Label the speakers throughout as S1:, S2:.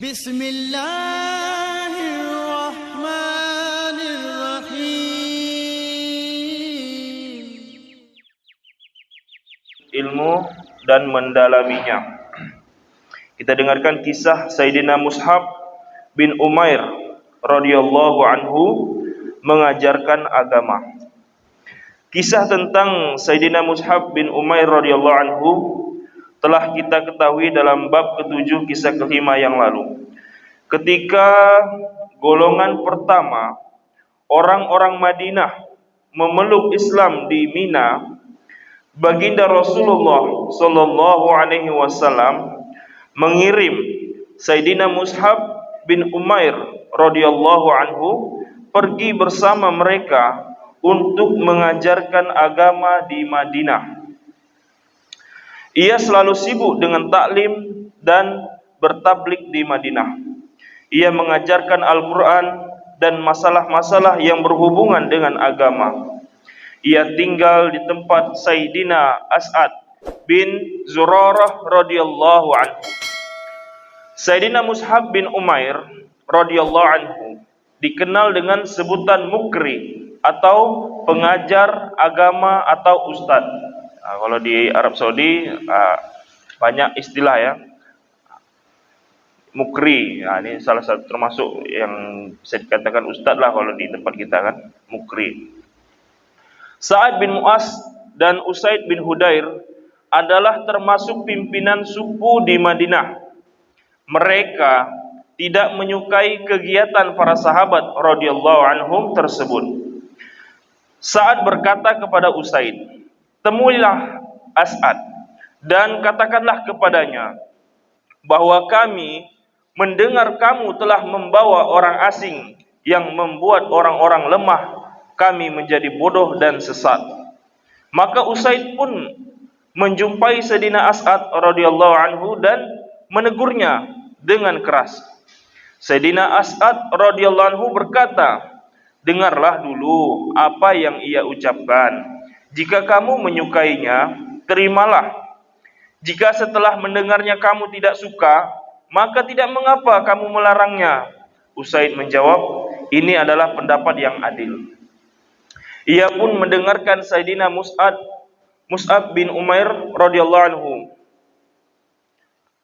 S1: Bismillahirrahmanirrahim.
S2: Ilmu dan mendalaminya. Kita dengarkan kisah Sayyidina Mus'ab bin Umair radhiyallahu anhu mengajarkan agama. Kisah tentang Sayyidina Mus'ab bin Umair radhiyallahu anhu telah kita ketahui dalam bab ke-7 kisah ke-5 yang lalu. Ketika golongan pertama orang-orang Madinah memeluk Islam di Mina, baginda Rasulullah sallallahu alaihi wasallam mengirim Sayyidina Mus'ab bin Umair radhiyallahu anhu pergi bersama mereka untuk mengajarkan agama di Madinah. Ia selalu sibuk dengan taklim dan bertablik di Madinah. Ia mengajarkan Al-Quran dan masalah-masalah yang berhubungan dengan agama. Ia tinggal di tempat Sayyidina As'ad bin Zurarah radhiyallahu anhu. Sayyidina Mus'ab bin Umair radhiyallahu anhu dikenal dengan sebutan mukri atau pengajar agama atau ustad. Kalau di Arab Saudi banyak istilah ya. Mukri, ini salah satu termasuk yang bisa dikatakan ustad lah kalau di tempat kita kan, mukri. Sa'ad bin Mu'az dan Usaid bin Hudair adalah termasuk pimpinan suku di Madinah. Mereka tidak menyukai kegiatan para sahabat radhiyallahu anhum tersebut. Sa'ad berkata kepada Usaid, "Temuilah As'ad dan katakanlah kepadanya bahwa kami mendengar kamu telah membawa orang asing yang membuat orang-orang lemah kami menjadi bodoh dan sesat." Maka Usaid pun menjumpai Sayyidina As'ad radhiyallahu anhu dan menegurnya dengan keras. Sayyidina As'ad radhiyallahu anhu berkata, "Dengarlah dulu apa yang ia ucapkan. Jika kamu menyukainya, terimalah. Jika setelah mendengarnya kamu tidak suka, maka tidak mengapa kamu melarangnya." Usaid menjawab, "Ini adalah pendapat yang adil." Ia pun mendengarkan Sayyidina Mus'ab bin Umair radhiyallahu anhu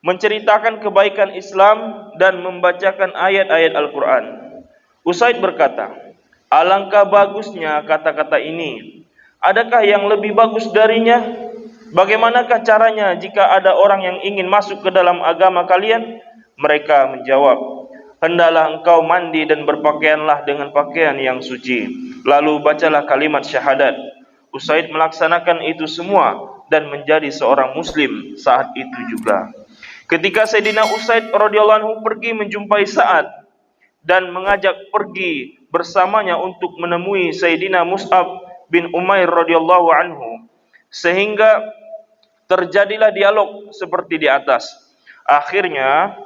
S2: menceritakan kebaikan Islam dan membacakan ayat-ayat Al-Quran. Usaid berkata, "Alangkah bagusnya kata-kata ini. Adakah yang lebih bagus darinya? Bagaimanakah caranya jika ada orang yang ingin masuk ke dalam agama kalian?" Mereka menjawab, "Hendaklah engkau mandi dan berpakaianlah dengan pakaian yang suci. Lalu bacalah kalimat syahadat." Usaid melaksanakan itu semua dan menjadi seorang muslim saat itu juga. Ketika Sayyidina Usaid radhiyallahu anhu pergi menjumpai Sa'ad dan mengajak pergi bersamanya untuk menemui Sayyidina Mus'ab bin Umair radhiyallahu anhu, sehingga terjadilah dialog seperti di atas. Akhirnya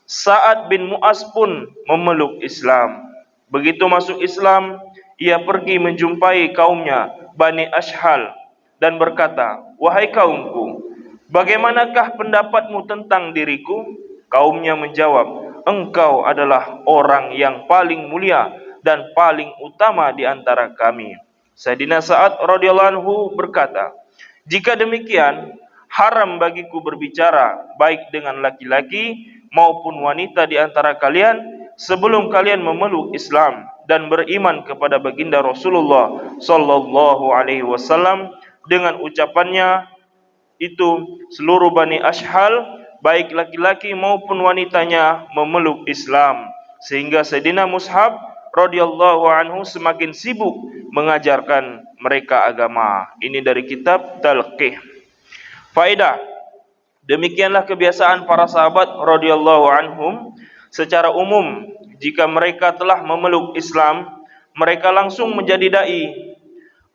S2: Sa'ad bin Mu'az pun memeluk Islam. Begitu masuk Islam, ia pergi menjumpai kaumnya Bani Ashhal dan berkata, "Wahai kaumku, bagaimanakah pendapatmu tentang diriku?" Kaumnya menjawab, "Engkau adalah orang yang paling mulia dan paling utama di antara kami." Sayyidina Sa'ad radhiyallahu anhu berkata, "Jika demikian, haram bagiku berbicara baik dengan laki-laki maupun wanita di antara kalian sebelum kalian memeluk Islam dan beriman kepada baginda Rasulullah sallallahu alaihi wasallam." Dengan ucapannya itu seluruh Bani Ashhal baik laki-laki maupun wanitanya memeluk Islam, sehingga Sayyidina Mus'ab radhiyallahu anhu semakin sibuk mengajarkan mereka agama. Ini dari kitab Talqih. Faedah: demikianlah kebiasaan para sahabat radhiyallahu anhum. Secara umum, jika mereka telah memeluk Islam, mereka langsung menjadi dai.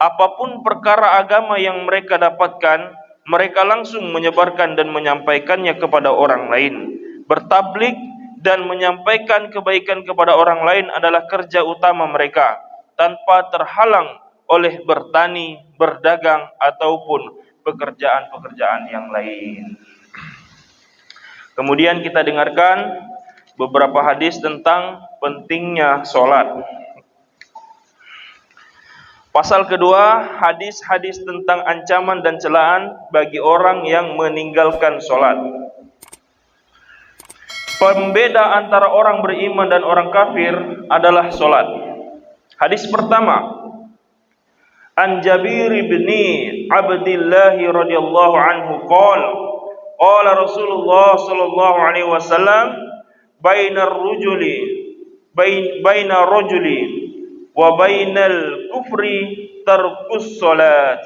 S2: Apapun perkara agama yang mereka dapatkan, mereka langsung menyebarkan dan menyampaikannya kepada orang lain. Bertablik dan menyampaikan kebaikan kepada orang lain adalah kerja utama mereka, tanpa terhalang oleh bertani, berdagang, ataupun pekerjaan-pekerjaan yang lain. Kemudian kita dengarkan beberapa hadis tentang pentingnya solat. Pasal kedua, hadis-hadis tentang ancaman dan celaan bagi orang yang meninggalkan solat. Pembeda antara orang beriman dan orang kafir adalah solat. Hadis pertama, An Jabir bin Abdullah radhiyallahu anhu qala Rasulullah sallallahu alaihi wasallam bainar rajuli wa bainal kufri tarkus salat.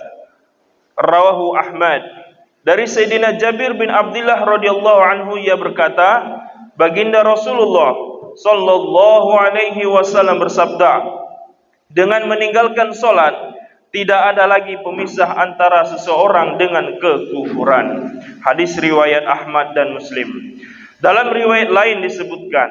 S2: Rawahu Ahmad. Dari Sayyidina Jabir bin Abdullah radhiyallahu anhu, ia berkata, baginda Rasulullah sallallahu alaihi wasallam bersabda, dengan meninggalkan salat tidak ada lagi pemisah antara seseorang dengan kekufuran. Hadis riwayat Ahmad dan Muslim. Dalam riwayat lain disebutkan,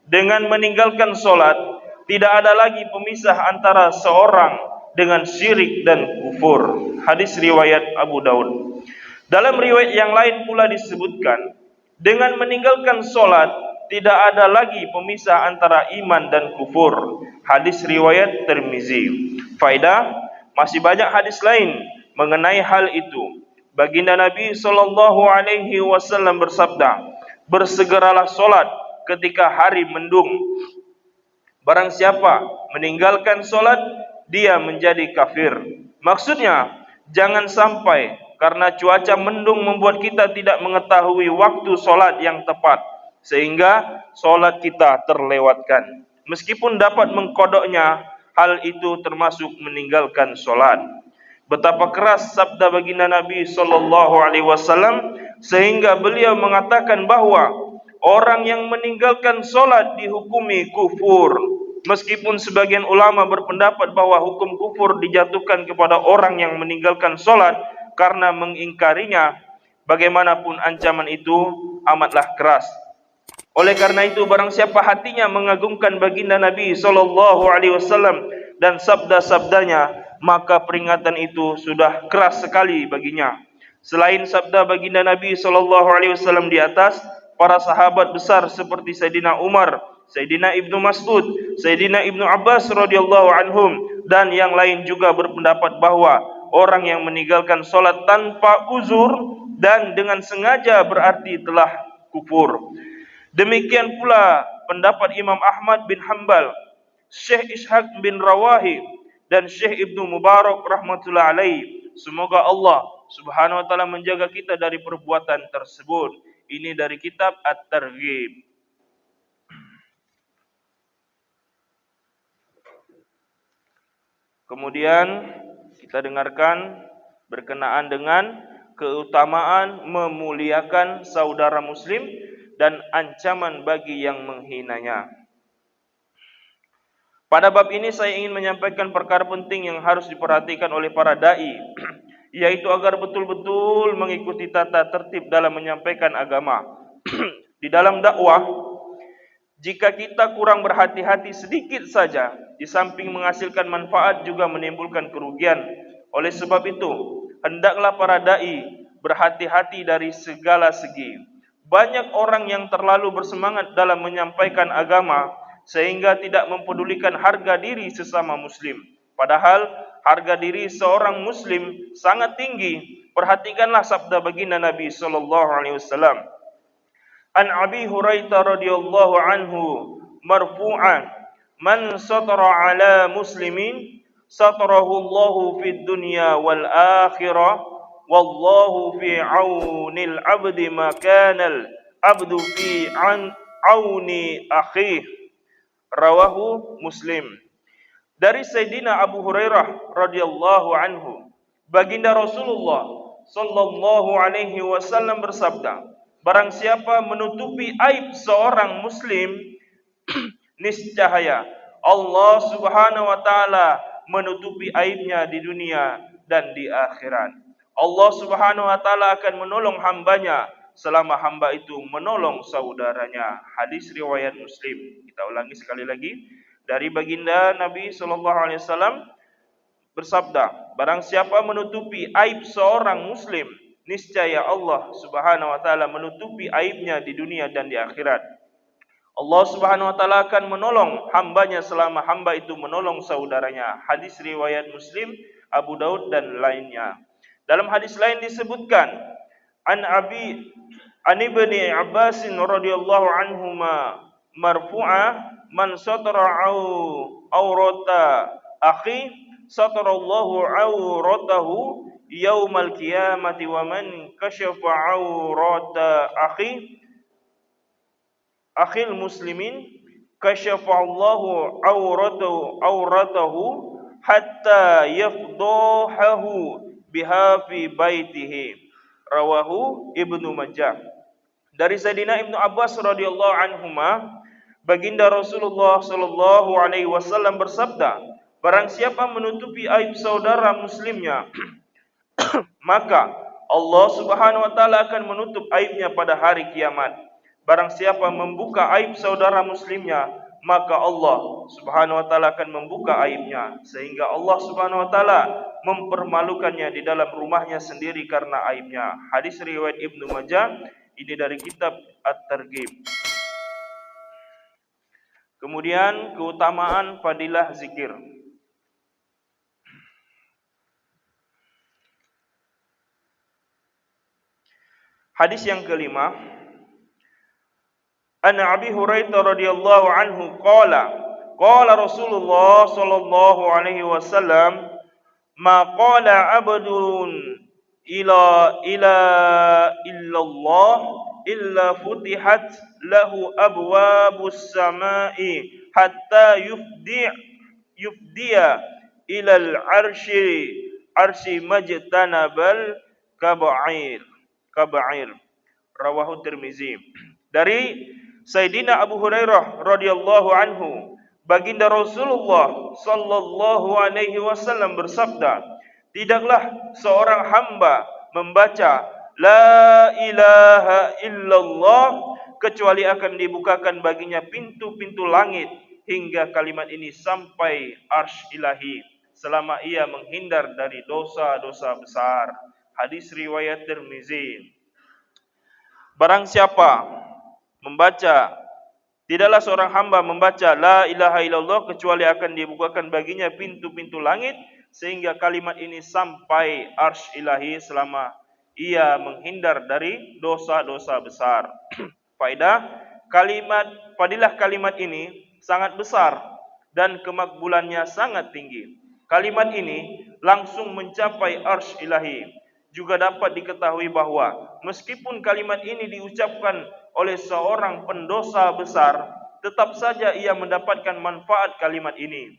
S2: dengan meninggalkan solat tidak ada lagi pemisah antara seorang dengan syirik dan kufur. Hadis riwayat Abu Daud. Dalam riwayat yang lain pula disebutkan, dengan meninggalkan solat tidak ada lagi pemisah antara iman dan kufur. Hadis riwayat Tirmizi. Faedah, masih banyak hadis lain mengenai hal itu. Baginda Nabi sallallahu alaihi wasallam bersabda, bersegeralah solat ketika hari mendung. Barang siapa meninggalkan solat, dia menjadi kafir. Maksudnya, jangan sampai karena cuaca mendung membuat kita tidak mengetahui waktu solat yang tepat, sehingga solat kita terlewatkan. Meskipun dapat mengkodoknya, hal itu termasuk meninggalkan solat. Betapa keras sabda baginda Nabi sallallahu alaihi wasallam sehingga beliau mengatakan bahwa orang yang meninggalkan solat dihukumi kufur. Meskipun sebagian ulama berpendapat bahwa hukum kufur dijatuhkan kepada orang yang meninggalkan solat karena mengingkarinya, bagaimanapun ancaman itu amatlah keras. Oleh karena itu, barang siapa hatinya mengagungkan baginda Nabi sallallahu alaihi wasallam dan sabda-sabdanya, maka peringatan itu sudah keras sekali baginya. Selain sabda baginda Nabi sallallahu alaihi wasallam di atas, para sahabat besar seperti Sayyidina Umar, Sayyidina Ibnu Mas'ud, Sayyidina Ibnu Abbas radhiyallahu anhum dan yang lain juga berpendapat bahwa orang yang meninggalkan solat tanpa uzur dan dengan sengaja berarti telah kufur. Demikian pula pendapat Imam Ahmad bin Hanbal, Syekh Ishaq bin Rawahi dan Syekh Ibnu Mubarak rahmatullah alaihi. Semoga Allah subhanahu wa ta'ala menjaga kita dari perbuatan tersebut. Ini dari kitab At-Targhib. Kemudian kita dengarkan berkenaan dengan keutamaan memuliakan saudara muslim dan ancaman bagi yang menghinanya. Pada bab ini saya ingin menyampaikan perkara penting yang harus diperhatikan oleh para dai, yaitu agar betul-betul mengikuti tata tertib dalam menyampaikan agama. Di dalam dakwah, jika kita kurang berhati-hati sedikit saja, di samping menghasilkan manfaat juga menimbulkan kerugian. Oleh sebab itu, hendaklah para dai berhati-hati dari segala segi. Banyak orang yang terlalu bersemangat dalam menyampaikan agama sehingga tidak mempedulikan harga diri sesama muslim. Padahal harga diri seorang muslim sangat tinggi. Perhatikanlah sabda baginda Nabi sallallahu alaihi wasallam. An Abi Hurairah radhiyallahu anhu marfu'an, man satara ala muslimin satarahu Allahu fid dunya wal akhirah. Wallahu fi aunil abdi ma kanal abdu fi auni akhih. Rawahu Muslim. Dari Sayyidina Abu Hurairah radhiyallahu anhu, baginda Rasulullah sallallahu alaihi wasallam bersabda, barang siapa menutupi aib seorang muslim, niscaya Allah subhanahu wa ta'ala menutupi aibnya di dunia dan di akhirat. Allah subhanahu wa ta'ala akan menolong hambanya selama hamba itu menolong saudaranya. Hadis riwayat Muslim. Kita ulangi sekali lagi. Dari baginda Nabi SAW bersabda, barang siapa menutupi aib seorang muslim, niscaya Allah subhanahu wa ta'ala menutupi aibnya di dunia dan di akhirat. Allah Subhanahu wa taala akan menolong hambanya selama hamba itu menolong saudaranya. Hadis riwayat Muslim, Abu Daud dan lainnya. Dalam hadis lain disebutkan an ibni Abbas radhiyallahu anhuma marfu'a man satara aurata akhi satarallahu auratahu yaumal qiyamati wa man kashafa aurata akhil muslimin kasyafallahu auratahu hatta yafdahahu biha fi baitihi. Rawahu Ibnu Majah. Dari Sayyidina Ibnu Abbas radhiyallahu anhuma, baginda Rasulullah sallallahu alaihi wasallam bersabda, barang siapa menutupi aib saudara muslimnya, maka Allah Subhanahu wa taala akan menutup aibnya pada hari kiamat. Barang siapa membuka aib saudara muslimnya, maka Allah Subhanahu wa taala akan membuka aibnya, sehingga Allah Subhanahu wa taala mempermalukannya di dalam rumahnya sendiri karena aibnya. Hadis riwayat Ibnu Majah, ini dari kitab At-Targhib. Kemudian keutamaan fadilah zikir. Hadis yang kelima, an Abi Hurairah radhiyallahu anhu qala Rasulullah sallallahu alaihi wasallam ma qala abdun ila illallah illa futihat lahu abwabus samai hatta yufdiya ilal arshi majtanabal kaba'ir. Rawahu Tirmizi. Dari Sayyidina Abu Hurairah radhiyallahu anhu, baginda Rasulullah sallallahu alaihi wasallam bersabda, tidaklah seorang hamba membaca la ilaha illallah kecuali akan dibukakan baginya pintu-pintu langit hingga kalimat ini sampai arsy ilahi selama ia menghindar dari dosa-dosa besar. Hadis riwayat Tirmizi. Barang siapa membaca, tidaklah seorang hamba membaca la ilaha illallah kecuali akan dibukakan baginya pintu-pintu langit sehingga kalimat ini sampai arsy ilahi selama ia menghindar dari dosa-dosa besar. Fadilah kalimat ini sangat besar dan kemakbulannya sangat tinggi. Kalimat ini langsung mencapai arsy ilahi. Juga dapat diketahui bahwa meskipun kalimat ini diucapkan oleh seorang pendosa besar, tetap saja ia mendapatkan manfaat kalimat ini.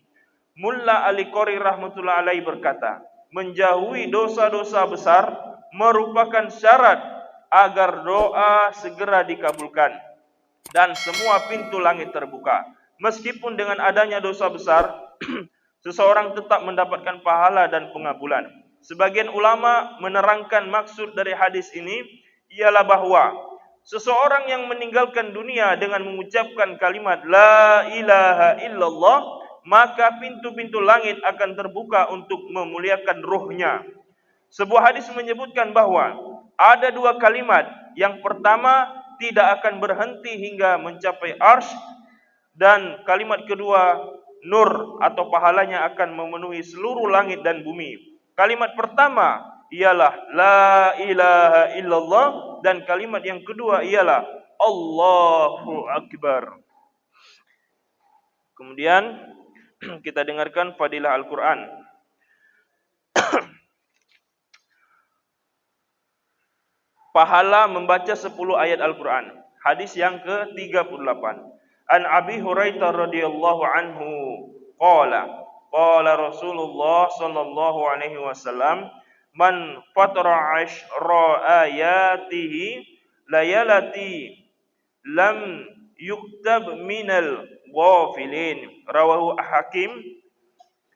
S2: Mulla Ali Qori rahmatullah alaihi berkata, menjauhi dosa-dosa besar merupakan syarat agar doa segera dikabulkan dan semua pintu langit terbuka. Meskipun dengan adanya dosa besar, seseorang tetap mendapatkan pahala dan pengabulan. Sebagian ulama menerangkan maksud dari hadis ini ialah bahwa seseorang yang meninggalkan dunia dengan mengucapkan kalimat la ilaha illallah, maka pintu-pintu langit akan terbuka untuk memuliakan ruhnya. Sebuah hadis menyebutkan bahwa ada dua kalimat. Yang pertama tidak akan berhenti hingga mencapai arsy, dan kalimat kedua nur atau pahalanya akan memenuhi seluruh langit dan bumi. Kalimat pertama ialah la ilaha illallah dan kalimat yang kedua ialah Allahu Akbar. Kemudian kita dengarkan fadilah Al-Quran. Pahala membaca 10 ayat Al-Quran. Hadis yang ke-38. An Abi Hurairah radhiyallahu anhu qala Rasulullah sallallahu alaihi wasallam man fatara ashra ayatihi layalati lam yuktab minal ghafilin. Rawahu Hakim.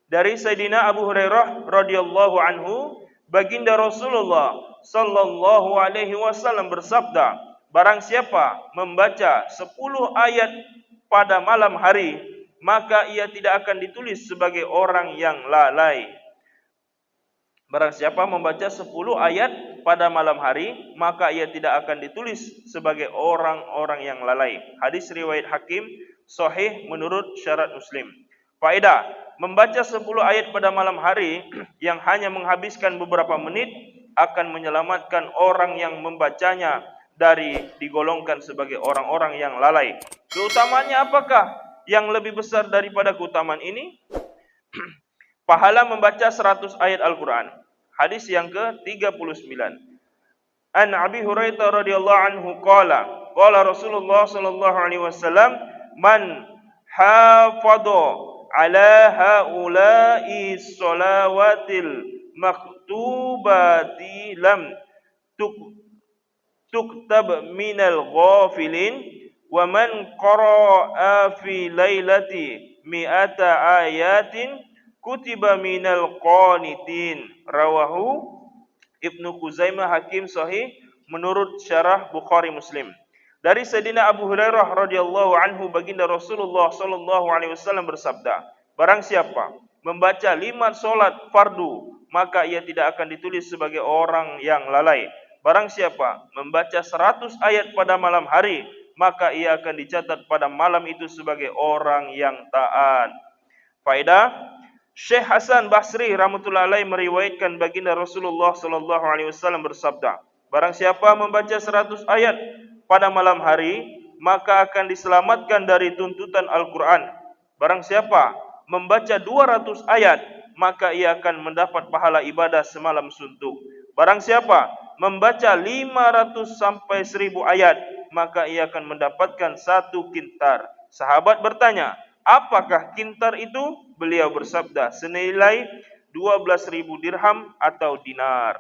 S2: Dari Sayyidina Abu Hurairah radhiyallahu anhu, baginda Rasulullah sallallahu alaihi wasallam bersabda, barang siapa membaca 10 ayat pada malam hari, maka ia tidak akan ditulis sebagai orang yang lalai. Barang siapa membaca 10 ayat pada malam hari, maka ia tidak akan ditulis sebagai orang-orang yang lalai. Hadis riwayat Hakim, sahih menurut syarat Muslim. Faedah, membaca 10 ayat pada malam hari yang hanya menghabiskan beberapa menit akan menyelamatkan orang yang membacanya dari digolongkan sebagai orang-orang yang lalai. Keutamaannya apakah yang lebih besar daripada keutamaan ini? Pahala membaca 100 ayat Al-Quran. Hadis yang ke-39. An Abi Hurairah radhiyallahu anhu qala Rasulullah sallallahu alaihi wasallam, man hafadha ala haula'i shalawatil maktubati lam tuktab minal ghafilin wa man qara'a fi lailati mi'ata ayatin kutiba minal qanitin. Rawahu Ibnu Khuzaimah, Hakim sahih menurut syarah Bukhari Muslim. Dari Sayyidina Abu Hurairah radhiyallahu anhu, baginda Rasulullah sallallahu alaihi wasallam bersabda, barang siapa membaca 5 solat fardu, maka ia tidak akan ditulis sebagai orang yang lalai. Barang siapa membaca 100 ayat pada malam hari, maka ia akan dicatat pada malam itu sebagai orang yang taat. Faedah, Syekh Hasan Basri rahmatullahi alaih meriwayatkan baginda Rasulullah sallallahu alaihi wasallam bersabda, barang siapa membaca 100 ayat pada malam hari, maka akan diselamatkan dari tuntutan Al-Quran. Barang siapa membaca 200 ayat, maka ia akan mendapat pahala ibadah semalam suntuk. Barang siapa membaca 500 sampai 1000 ayat, maka ia akan mendapatkan 1 kintar. Sahabat bertanya, apakah kintar itu? Beliau bersabda, senilai 12.000 dirham atau dinar.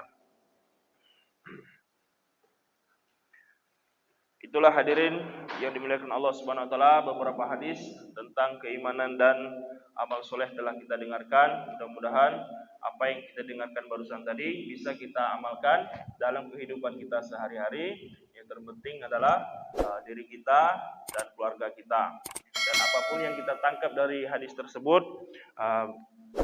S2: Itulah hadirin yang dimuliakan Allah Subhanahu wa taala, beberapa hadis tentang keimanan dan amal soleh telah kita dengarkan. Mudah-mudahan apa yang kita dengarkan barusan tadi bisa kita amalkan dalam kehidupan kita sehari-hari. Yang terpenting adalah diri kita dan keluarga kita. Dan apapun yang kita tangkap dari hadis tersebut,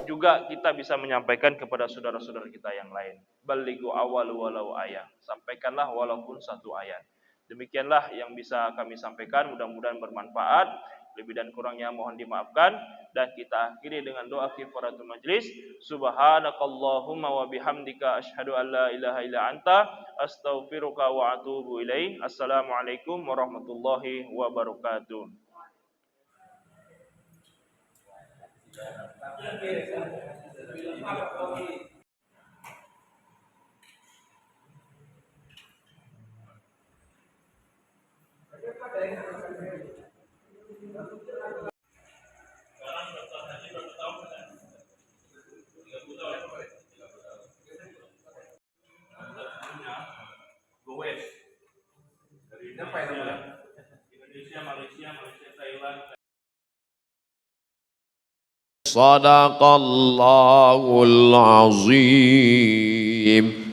S2: juga kita bisa menyampaikan kepada saudara-saudara kita yang lain. Balighu awalu walau ayat. Sampaikanlah walaupun 1 ayat. Demikianlah yang bisa kami sampaikan, mudah-mudahan bermanfaat. Lebih dan kurangnya mohon dimaafkan, dan kita akhiri dengan doa kifaratul majlis. Subhanakallahumma wa bihamdika asyhadu an la ilaha illa anta astaghfiruka wa atubu ilaik. Assalamualaikum warahmatullahi wabarakatuh. Indonesia, Malaysia, Thailand.
S1: Sadaqallahul azim.